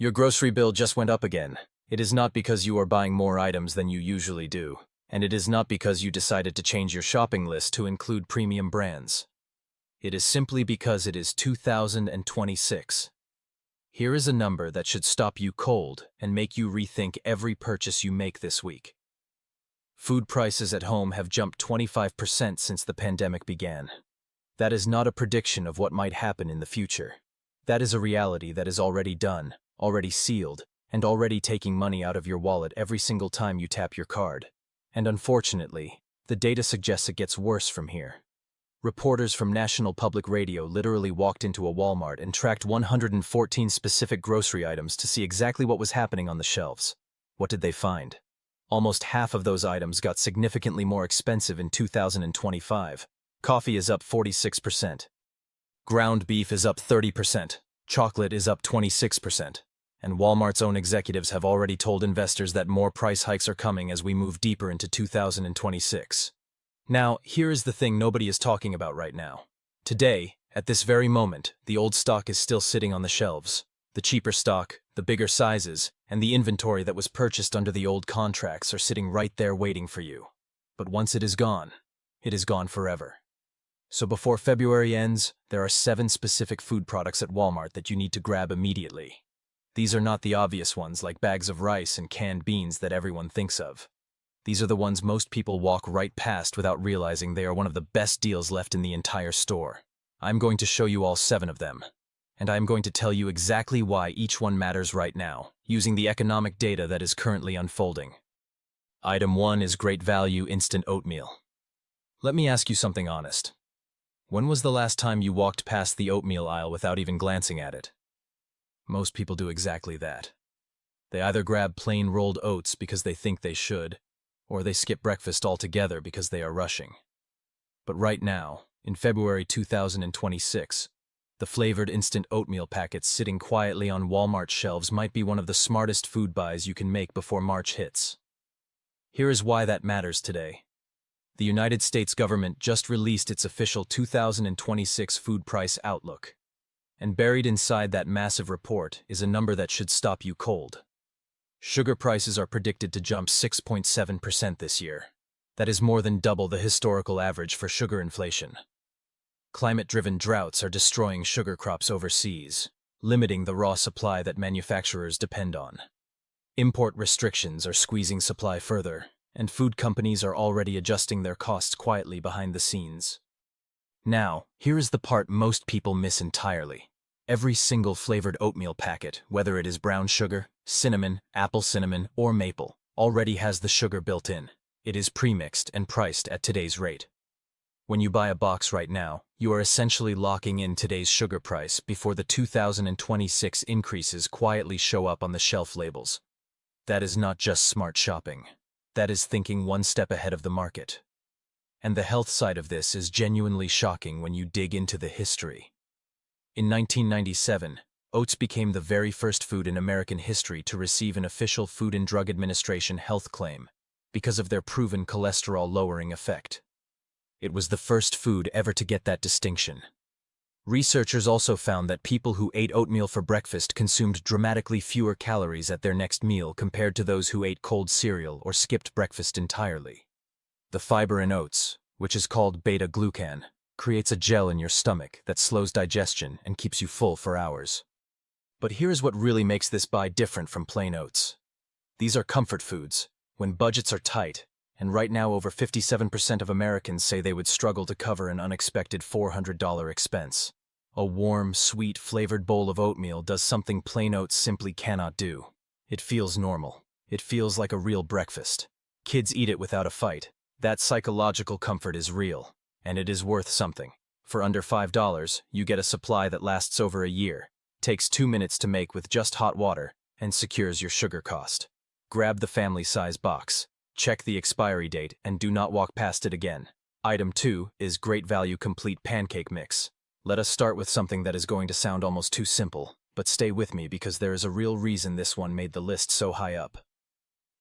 Your grocery bill just went up again. It is not because you are buying more items than you usually do, and it is not because you decided to change your shopping list to include premium brands. It is simply because it is 2026. Here is a number that should stop you cold and make you rethink every purchase you make this week. Food prices at home have jumped 25% since the pandemic began. That is not a prediction of what might happen in the future. That is a reality that is already done, already sealed, and already taking money out of your wallet every single time you tap your card. And unfortunately, the data suggests it gets worse from here. Reporters from National Public Radio literally walked into a Walmart and tracked 114 specific grocery items to see exactly what was happening on the shelves. What did they find? Almost half of those items got significantly more expensive in 2025. Coffee is up 46%. Ground beef is up 30%. Chocolate is up 26%. And Walmart's own executives have already told investors that more price hikes are coming as we move deeper into 2026. Now, here is the thing nobody is talking about right now. Today, at this very moment, the old stock is still sitting on the shelves. The cheaper stock, the bigger sizes, and the inventory that was purchased under the old contracts are sitting right there waiting for you. But once it is gone forever. So before February ends, there are 7 specific food products at Walmart that you need to grab immediately. These are not the obvious ones like bags of rice and canned beans that everyone thinks of. These are the ones most people walk right past without realizing they are one of the best deals left in the entire store. I'm going to show you all 7 of them. And I am going to tell you exactly why each one matters right now, using the economic data that is currently unfolding. Item 1 is Great Value Instant Oatmeal. Let me ask you something honest. When was the last time you walked past the oatmeal aisle without even glancing at it? Most people do exactly that. They either grab plain rolled oats because they think they should, or they skip breakfast altogether because they are rushing. But right now, in February 2026, the flavored instant oatmeal packets sitting quietly on Walmart shelves might be one of the smartest food buys you can make before March hits. Here is why that matters today. The United States government just released its official 2026 food price outlook. And buried inside that massive report is a number that should stop you cold. Sugar prices are predicted to jump 6.7% this year. That is more than double the historical average for sugar inflation. Climate-driven droughts are destroying sugar crops overseas, limiting the raw supply that manufacturers depend on. Import restrictions are squeezing supply further, and food companies are already adjusting their costs quietly behind the scenes. Now, here is the part most people miss entirely. Every single flavored oatmeal packet, whether it is brown sugar, cinnamon, apple cinnamon, or maple, already has the sugar built in. It is pre-mixed and priced at today's rate. When you buy a box right now, you are essentially locking in today's sugar price before the 2026 increases quietly show up on the shelf labels. That is not just smart shopping. That is thinking one step ahead of the market. And the health side of this is genuinely shocking when you dig into the history. In 1997, oats became the very first food in American history to receive an official Food and Drug Administration health claim because of their proven cholesterol-lowering effect. It was the first food ever to get that distinction. Researchers also found that people who ate oatmeal for breakfast consumed dramatically fewer calories at their next meal compared to those who ate cold cereal or skipped breakfast entirely. The fiber in oats, which is called beta-glucan, creates a gel in your stomach that slows digestion and keeps you full for hours. But here's what really makes this buy different from plain oats. These are comfort foods, when budgets are tight, and right now over 57% of Americans say they would struggle to cover an unexpected $400 expense. A warm, sweet, flavored bowl of oatmeal does something plain oats simply cannot do. It feels normal. It feels like a real breakfast. Kids eat it without a fight. That psychological comfort is real, and it is worth something. For under $5, you get a supply that lasts over a year, takes 2 minutes to make with just hot water, and secures your sugar cost. Grab the family-size box. Check the expiry date and do not walk past it again. Item 2 is Great Value Complete Pancake Mix. Let us start with something that is going to sound almost too simple, but stay with me because there is a real reason this one made the list so high up.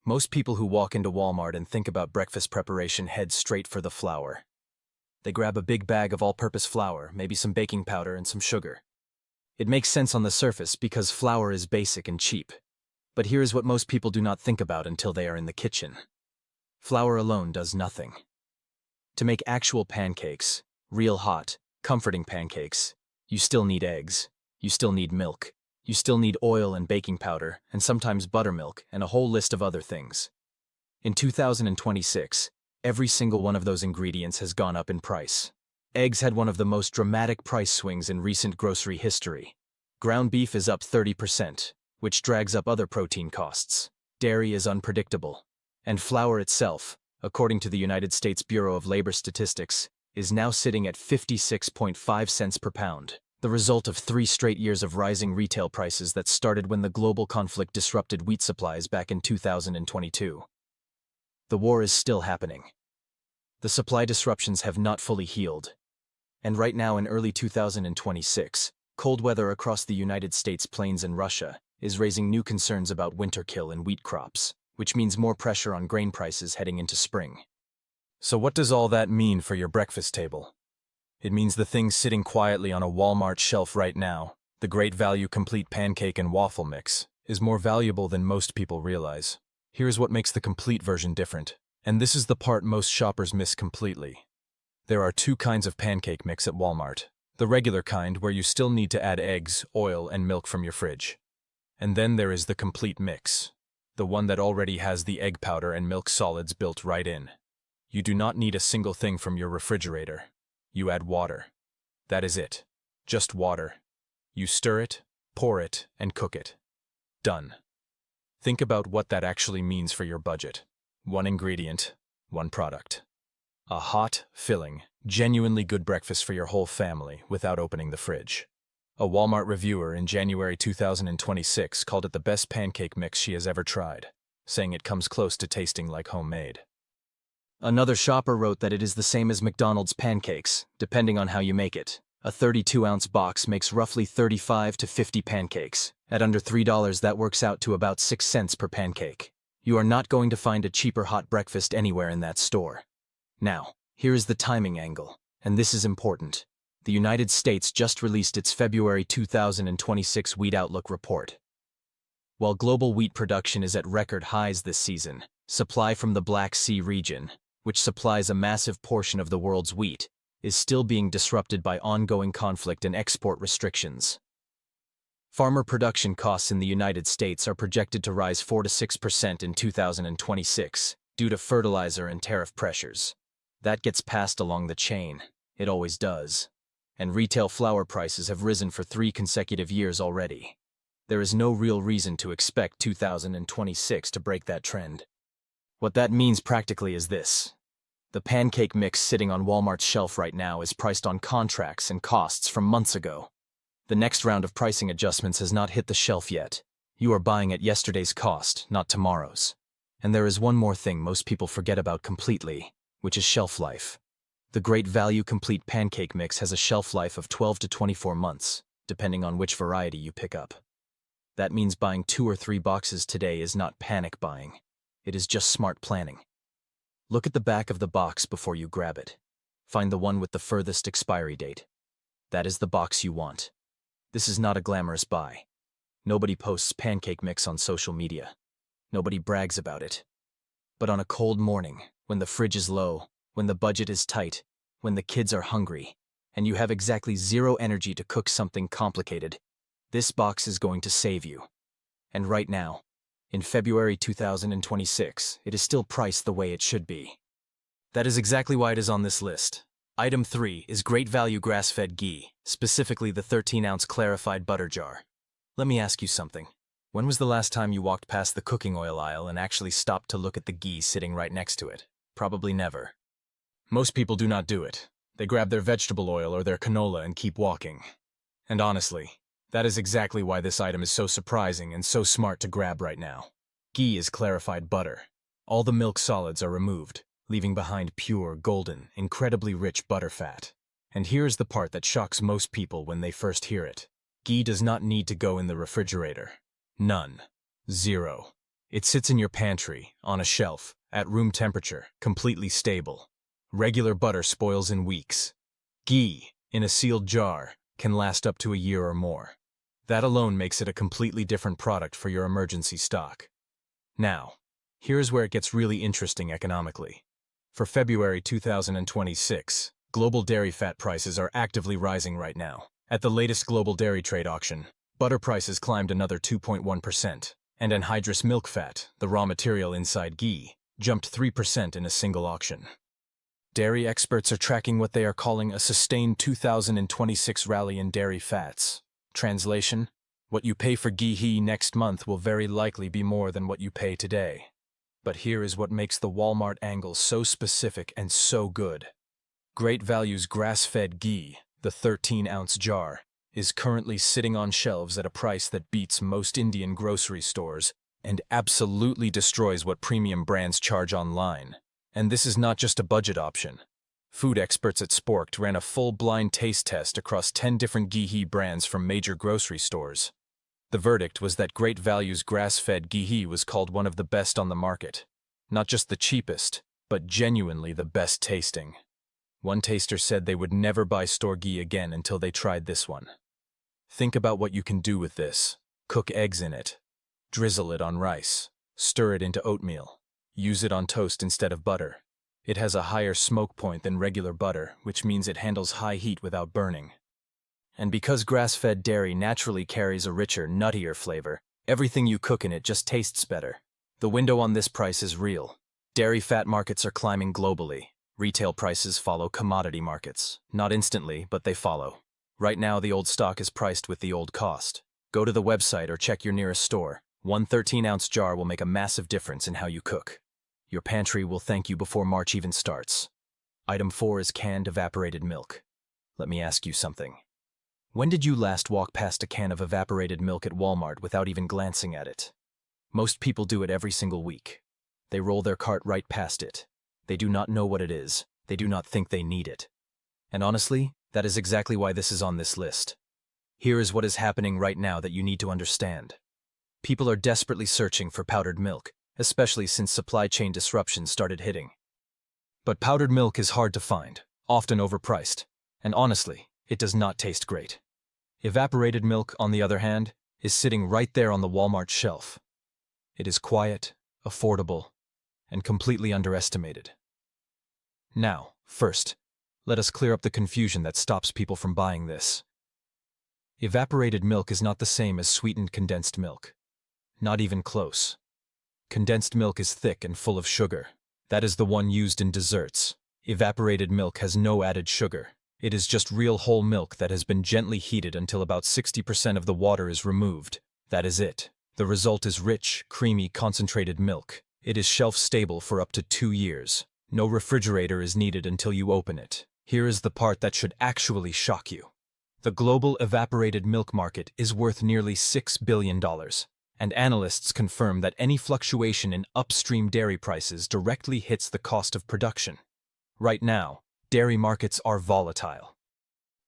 Most people who walk into Walmart and think about breakfast preparation head straight for the flour. They grab a big bag of all-purpose flour, maybe some baking powder and some sugar. It makes sense on the surface because flour is basic and cheap. But here is what most people do not think about until they are in the kitchen. Flour alone does nothing. To make actual pancakes, real hot, comforting pancakes, you still need eggs, you still need milk, you still need oil and baking powder, and sometimes buttermilk, and a whole list of other things. In 2026, every single one of those ingredients has gone up in price. Eggs had one of the most dramatic price swings in recent grocery history. Ground beef is up 30%, which drags up other protein costs. Dairy is unpredictable. And flour itself, according to the United States Bureau of Labor Statistics, is now sitting at 56.5 cents per pound, the result of 3 straight years of rising retail prices that started when the global conflict disrupted wheat supplies back in 2022. The war is still happening. The supply disruptions have not fully healed. And right now in early 2026, cold weather across the United States plains and Russia is raising new concerns about winter kill in wheat crops, which means more pressure on grain prices heading into spring. So what does all that mean for your breakfast table? It means the thing sitting quietly on a Walmart shelf right now, the Great Value Complete Pancake and Waffle Mix, is more valuable than most people realize. Here's what makes the complete version different, and this is the part most shoppers miss completely. There are 2 kinds of pancake mix at Walmart. The regular kind where you still need to add eggs, oil, and milk from your fridge. And then there is the complete mix, the one that already has the egg powder and milk solids built right in. You do not need a single thing from your refrigerator. You add water. That is it. Just water. You stir it, pour it, and cook it. Done. Think about what that actually means for your budget. 1 ingredient, 1 product. A hot, filling, genuinely good breakfast for your whole family without opening the fridge. A Walmart reviewer in January 2026 called it the best pancake mix she has ever tried, saying it comes close to tasting like homemade. Another shopper wrote that it is the same as McDonald's pancakes, depending on how you make it. A 32-ounce box makes roughly 35 to 50 pancakes. At under $3, that works out to about 6 cents per pancake. You are not going to find a cheaper hot breakfast anywhere in that store. Now, here is the timing angle, and this is important. The United States just released its February 2026 Wheat Outlook report. While global wheat production is at record highs this season, supply from the Black Sea region, which supplies a massive portion of the world's wheat, is still being disrupted by ongoing conflict and export restrictions. Farmer production costs in the United States are projected to rise 4 to 6% in 2026 due to fertilizer and tariff pressures. That gets passed along the chain. It always does. And retail flour prices have risen for 3 consecutive years already. There is no real reason to expect 2026 to break that trend. What that means practically is this. The pancake mix sitting on Walmart's shelf right now is priced on contracts and costs from months ago. The next round of pricing adjustments has not hit the shelf yet. You are buying at yesterday's cost, not tomorrow's. And there is one more thing most people forget about completely, which is shelf life. The Great Value Complete Pancake Mix has a shelf life of 12 to 24 months, depending on which variety you pick up. That means buying 2 or 3 boxes today is not panic buying. It is just smart planning. Look at the back of the box before you grab it. Find the one with the furthest expiry date. That is the box you want. This is not a glamorous buy. Nobody posts pancake mix on social media. Nobody brags about it. But on a cold morning, when the fridge is low, when the budget is tight, when the kids are hungry, and you have exactly 0 energy to cook something complicated, this box is going to save you. And right now, in February 2026, it is still priced the way it should be. That is exactly why it is on this list. Item 3 is Great Value Grass-Fed Ghee, specifically the 13-ounce clarified butter jar. Let me ask you something. When was the last time you walked past the cooking oil aisle and actually stopped to look at the ghee sitting right next to it? Probably never. Most people do not do it. They grab their vegetable oil or their canola and keep walking. And honestly, that is exactly why this item is so surprising and so smart to grab right now. Ghee is clarified butter. All the milk solids are removed, leaving behind pure, golden, incredibly rich butter fat. And here's the part that shocks most people when they first hear it. Ghee does not need to go in the refrigerator. None. 0. It sits in your pantry, on a shelf, at room temperature, completely stable. Regular butter spoils in weeks. Ghee, in a sealed jar, can last up to a year or more. That alone makes it a completely different product for your emergency stock. Now, here's where it gets really interesting economically. For February 2026, global dairy fat prices are actively rising right now. At the latest global dairy trade auction, butter prices climbed another 2.1%, and anhydrous milk fat, the raw material inside ghee, jumped 3% in a single auction. Dairy experts are tracking what they are calling a sustained 2026 rally in dairy fats. Translation: what you pay for ghee next month will very likely be more than what you pay today. But here is what makes the Walmart angle so specific and so good. Great Value's Grass-Fed Ghee, the 13-ounce jar, is currently sitting on shelves at a price that beats most Indian grocery stores and absolutely destroys what premium brands charge online. And this is not just a budget option. Food experts at Sporked ran a full blind taste test across 10 different ghee brands from major grocery stores. The verdict was that Great Value's Grass-Fed Ghee was called one of the best on the market. Not just the cheapest, but genuinely the best tasting. One taster said they would never buy store ghee again until they tried this one. Think about what you can do with this. Cook eggs in it. Drizzle it on rice. Stir it into oatmeal. Use it on toast instead of butter. It has a higher smoke point than regular butter, which means it handles high heat without burning. And because grass-fed dairy naturally carries a richer, nuttier flavor, everything you cook in it just tastes better. The window on this price is real. Dairy fat markets are climbing globally. Retail prices follow commodity markets. Not instantly, but they follow. Right now, the old stock is priced with the old cost. Go to the website or check your nearest store. One 13-ounce jar will make a massive difference in how you cook. Your pantry will thank you before March even starts. Item 4 is canned evaporated milk. Let me ask you something. When did you last walk past a can of evaporated milk at Walmart without even glancing at it? Most people do it every single week. They roll their cart right past it. They do not know what it is. They do not think they need it. And honestly, that is exactly why this is on this list. Here is what is happening right now that you need to understand. People are desperately searching for powdered milk, especially since supply chain disruptions started hitting. But powdered milk is hard to find, often overpriced, and honestly, it does not taste great. Evaporated milk, on the other hand, is sitting right there on the Walmart shelf. It is quiet, affordable, and completely underestimated. Now, first, let us clear up the confusion that stops people from buying this. Evaporated milk is not the same as sweetened condensed milk. Not even close. Condensed milk is thick and full of sugar. That is the one used in desserts. Evaporated milk has no added sugar. It is just real whole milk that has been gently heated until about 60% of the water is removed. That is it. The result is rich, creamy, concentrated milk. It is shelf-stable for up to 2 years. No refrigerator is needed until you open it. Here is the part that should actually shock you. The global evaporated milk market is worth nearly $6 billion. And analysts confirm that any fluctuation in upstream dairy prices directly hits the cost of production. Right now, dairy markets are volatile.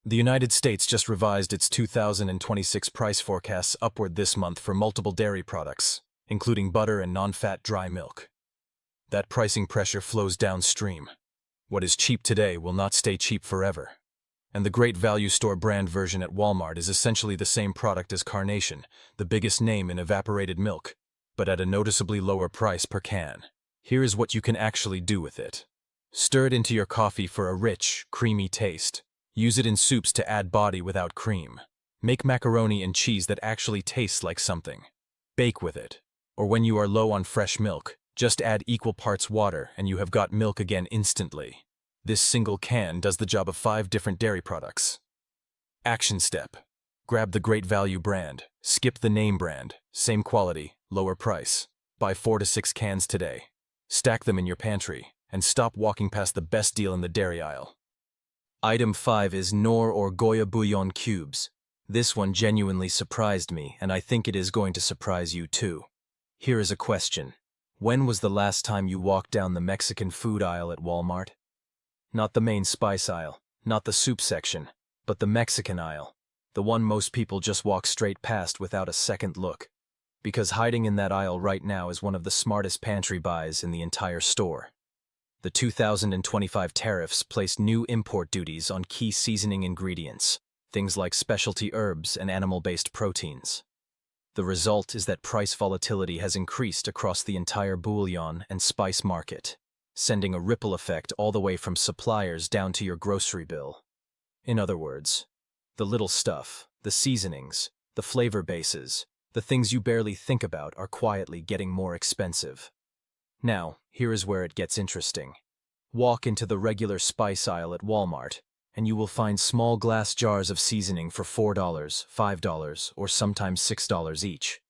The United States just revised its 2026 price forecasts upward this month for multiple dairy products, including butter and non-fat dry milk. That pricing pressure flows downstream. What is cheap today will not stay cheap forever. And the Great Value Store brand version at Walmart is essentially the same product as Carnation, the biggest name in evaporated milk, but at a noticeably lower price per can. Here is what you can actually do with it. Stir it into your coffee for a rich, creamy taste. Use it in soups to add body without cream. Make macaroni and cheese that actually tastes like something. Bake with it. Or when you are low on fresh milk, just add equal parts water and you have got milk again instantly. This single can does the job of 5 different dairy products. Action step. Grab the Great Value brand. Skip the name brand. Same quality, lower price. Buy 4 to 6 cans today. Stack them in your pantry, and stop walking past the best deal in the dairy aisle. Item 5 is Knorr or Goya bouillon cubes. This one genuinely surprised me, and I think it is going to surprise you too. Here is a question. When was the last time you walked down the Mexican food aisle at Walmart? Not the main spice aisle, not the soup section, but the Mexican aisle, the one most people just walk straight past without a second look. Because hiding in that aisle right now is one of the smartest pantry buys in the entire store. The 2025 tariffs placed new import duties on key seasoning ingredients, things like specialty herbs and animal-based proteins. The result is that price volatility has increased across the entire bouillon and spice market, sending a ripple effect all the way from suppliers down to your grocery bill. In other words, the little stuff, the seasonings, the flavor bases, the things you barely think about are quietly getting more expensive. Now, here is where it gets interesting. Walk into the regular spice aisle at Walmart, and you will find small glass jars of seasoning for $4, $5, or sometimes $6 each.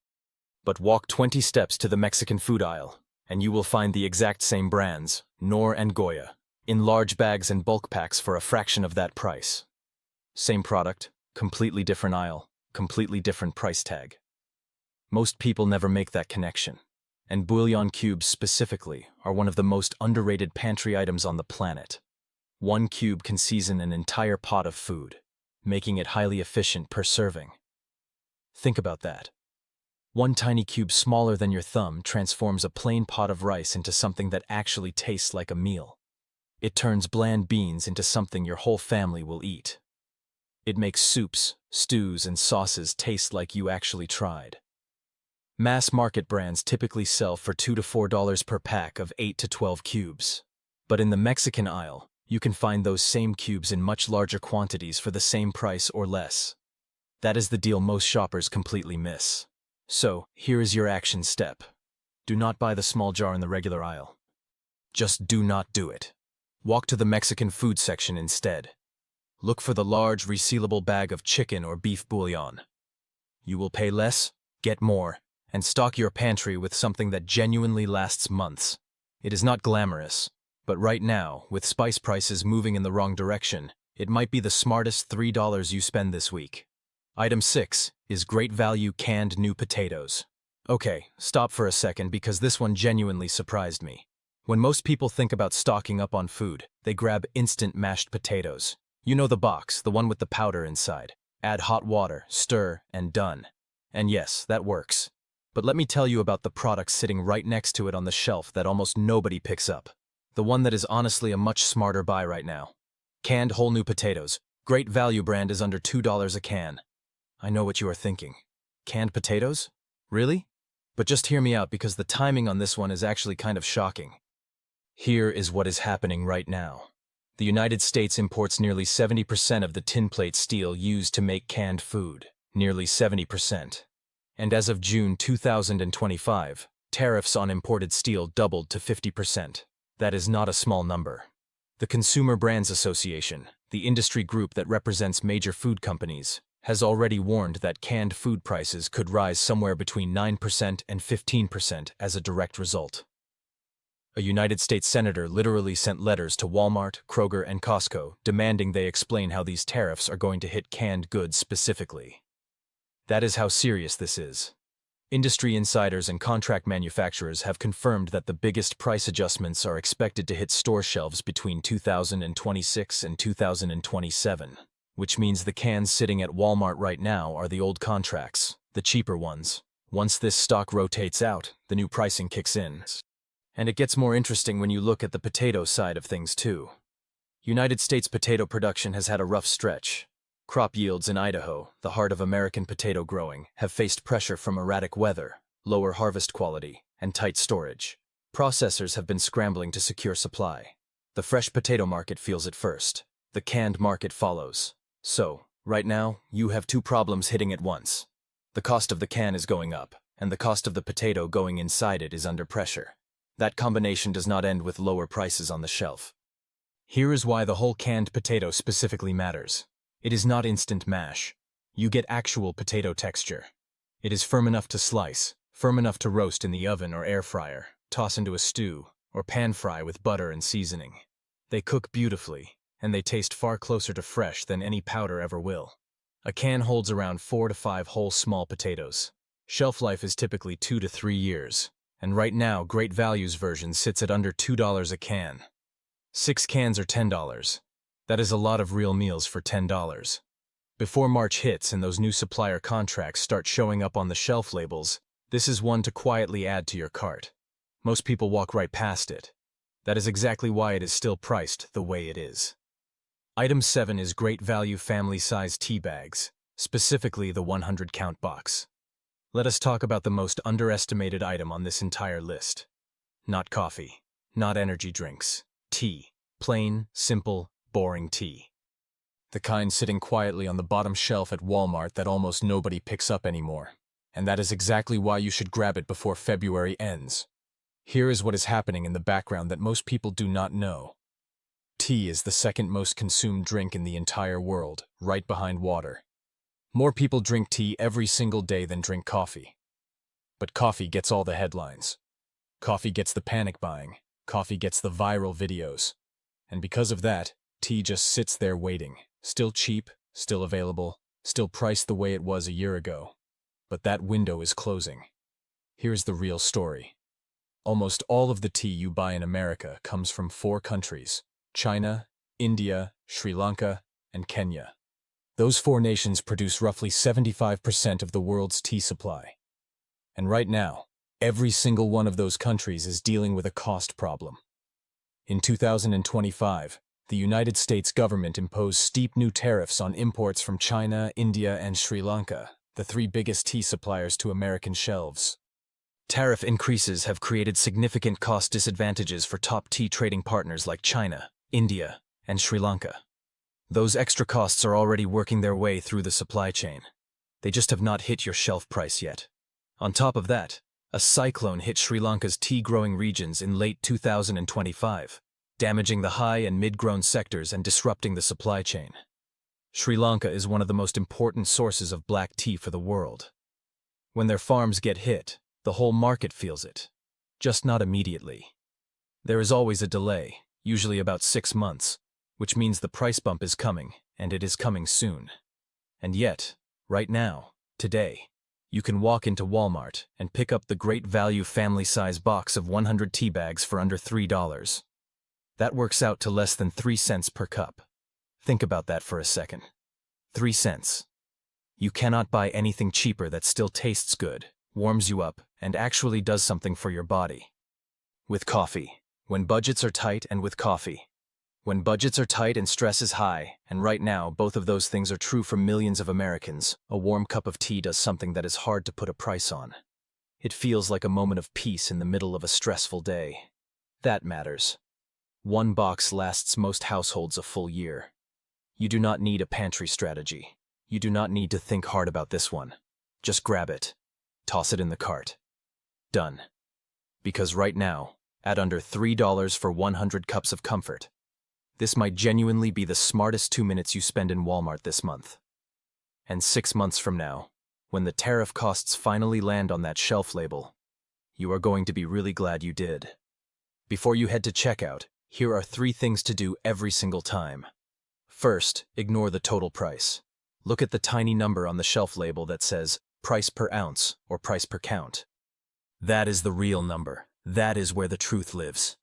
But walk 20 steps to the Mexican food aisle, and you will find the exact same brands, Knorr and Goya, in large bags and bulk packs for a fraction of that price. Same product, completely different aisle, completely different price tag. Most people never make that connection, and bouillon cubes specifically are one of the most underrated pantry items on the planet. One cube can season an entire pot of food, making it highly efficient per serving. Think about that. One tiny cube smaller than your thumb transforms a plain pot of rice into something that actually tastes like a meal. It turns bland beans into something your whole family will eat. It makes soups, stews, and sauces taste like you actually tried. Mass market brands typically sell for $2 to $4 per pack of 8 to 12 cubes. But in the Mexican aisle, you can find those same cubes in much larger quantities for the same price or less. That is the deal most shoppers completely miss. So, here is your action step. Do not buy the small jar in the regular aisle. Just do not do it. Walk to the Mexican food section instead. Look for the large, resealable bag of chicken or beef bouillon. You will pay less, get more, and stock your pantry with something that genuinely lasts months. It is not glamorous, but right now, with spice prices moving in the wrong direction, it might be the smartest $3 you spend this week. Item 6 is Great Value canned new potatoes. Okay, stop for a second because this one genuinely surprised me. When most people think about stocking up on food, they grab instant mashed potatoes. You know the box, the one with the powder inside. Add hot water, stir, and done. And yes, that works. But let me tell you about the product sitting right next to it on the shelf that almost nobody picks up. The one that is honestly a much smarter buy right now. Canned whole new potatoes. Great Value brand is under $2 a can. I know what you are thinking. Canned potatoes? Really? But just hear me out because the timing on this one is actually kind of shocking. Here is what is happening right now. The United States imports nearly 70% of the tinplate steel used to make canned food. Nearly 70%. And as of June 2025, tariffs on imported steel doubled to 50%. That is not a small number. The Consumer Brands Association, the industry group that represents major food companies, has already warned that canned food prices could rise somewhere between 9% and 15% as a direct result. A United States senator literally sent letters to Walmart, Kroger, and Costco demanding they explain how these tariffs are going to hit canned goods specifically. That is how serious this is. Industry insiders and contract manufacturers have confirmed that the biggest price adjustments are expected to hit store shelves between 2026 and 2027, which means the cans sitting at Walmart right now are the old contracts, the cheaper ones. Once this stock rotates out, the new pricing kicks in. And it gets more interesting when you look at the potato side of things too. United States potato production has had a rough stretch. Crop yields in Idaho, the heart of American potato growing, have faced pressure from erratic weather, lower harvest quality, and tight storage. Processors have been scrambling to secure supply. The fresh potato market feels it first. The canned market follows. So, right now, you have two problems hitting at once. The cost of the can is going up, and the cost of the potato going inside it is under pressure. That combination does not end with lower prices on the shelf. Here is why the whole canned potato specifically matters. It is not instant mash. You get actual potato texture. It is firm enough to slice, firm enough to roast in the oven or air fryer, toss into a stew, or pan fry with butter and seasoning. They cook beautifully, and they taste far closer to fresh than any powder ever will. A can holds around 4 to 5 whole small potatoes. Shelf life is typically 2 to 3 years, and right now Great Value's version sits at under $2 a can. 6 cans are $10. That is a lot of real meals for $10. Before March hits and those new supplier contracts start showing up on the shelf labels, this is one to quietly add to your cart. Most people walk right past it. That is exactly why it is still priced the way it is. Item 7 is Great Value family-size tea bags, specifically the 100-count box. Let us talk about the most underestimated item on this entire list. Not coffee, not energy drinks, tea. Plain, simple, boring tea. The kind sitting quietly on the bottom shelf at Walmart that almost nobody picks up anymore. And that is exactly why you should grab it before February ends. Here is what is happening in the background that most people do not know. Tea is the second most consumed drink in the entire world, right behind water. More people drink tea every single day than drink coffee. But coffee gets all the headlines. Coffee gets the panic buying. Coffee gets the viral videos. And because of that, tea just sits there waiting. Still cheap, still available, still priced the way it was a year ago. But that window is closing. Here's the real story. Almost all of the tea you buy in America comes from 4 countries: China, India, Sri Lanka, and Kenya. Those 4 nations produce roughly 75% of the world's tea supply. And right now, every single one of those countries is dealing with a cost problem. In 2025, the United States government imposed steep new tariffs on imports from China, India, and Sri Lanka, the 3 biggest tea suppliers to American shelves. Tariff increases have created significant cost disadvantages for top tea trading partners like China, India, and Sri Lanka. Those extra costs are already working their way through the supply chain. They just have not hit your shelf price yet. On top of that, a cyclone hit Sri Lanka's tea-growing regions in late 2025, damaging the high and mid-grown sectors and disrupting the supply chain. Sri Lanka is one of the most important sources of black tea for the world. When their farms get hit, the whole market feels it, just not immediately. There is always a delay, usually about 6 months, which means the price bump is coming, and it is coming soon. And yet, right now, today, you can walk into Walmart and pick up the Great Value family-size box of 100 tea bags for under $3. That works out to less than 3 cents per cup. Think about that for a second. 3 cents. You cannot buy anything cheaper that still tastes good, warms you up, and actually does something for your body. With coffee, when budgets are tight, and with coffee, when budgets are tight and stress is high, and right now both of those things are true for millions of Americans, a warm cup of tea does something that is hard to put a price on. It feels like a moment of peace in the middle of a stressful day. That matters. 1 box lasts most households a full year. You do not need a pantry strategy. You do not need to think hard about this one. Just grab it. Toss it in the cart. Done. Because right now, at under $3 for 100 cups of comfort, this might genuinely be the smartest 2 minutes you spend in Walmart this month. And 6 months from now, when the tariff costs finally land on that shelf label, you are going to be really glad you did. Before you head to checkout, here are 3 things to do every single time. First, ignore the total price. Look at the tiny number on the shelf label that says price per ounce or price per count. That is the real number. That is where the truth lives.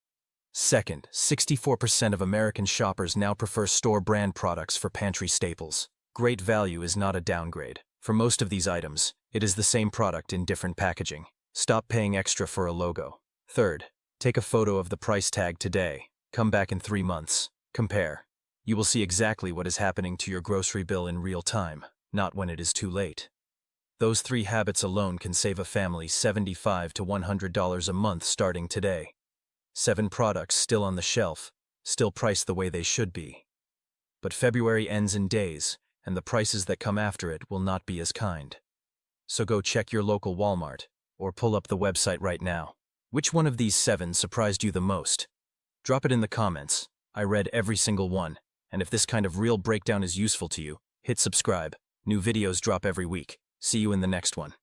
Second, 64% of American shoppers now prefer store brand products for pantry staples. Great Value is not a downgrade. For most of these items, it is the same product in different packaging. Stop paying extra for a logo. Third, take a photo of the price tag today. Come back in 3 months. Compare. You will see exactly what is happening to your grocery bill in real time, not when it is too late. Those 3 habits alone can save a family $75 to $100 a month starting today. 7 products still on the shelf, still priced the way they should be. But February ends in days, and the prices that come after it will not be as kind. So go check your local Walmart, or pull up the website right now. Which one of these 7 surprised you the most? Drop it in the comments. I read every single one, and if this kind of real breakdown is useful to you, hit subscribe. New videos drop every week. See you in the next one.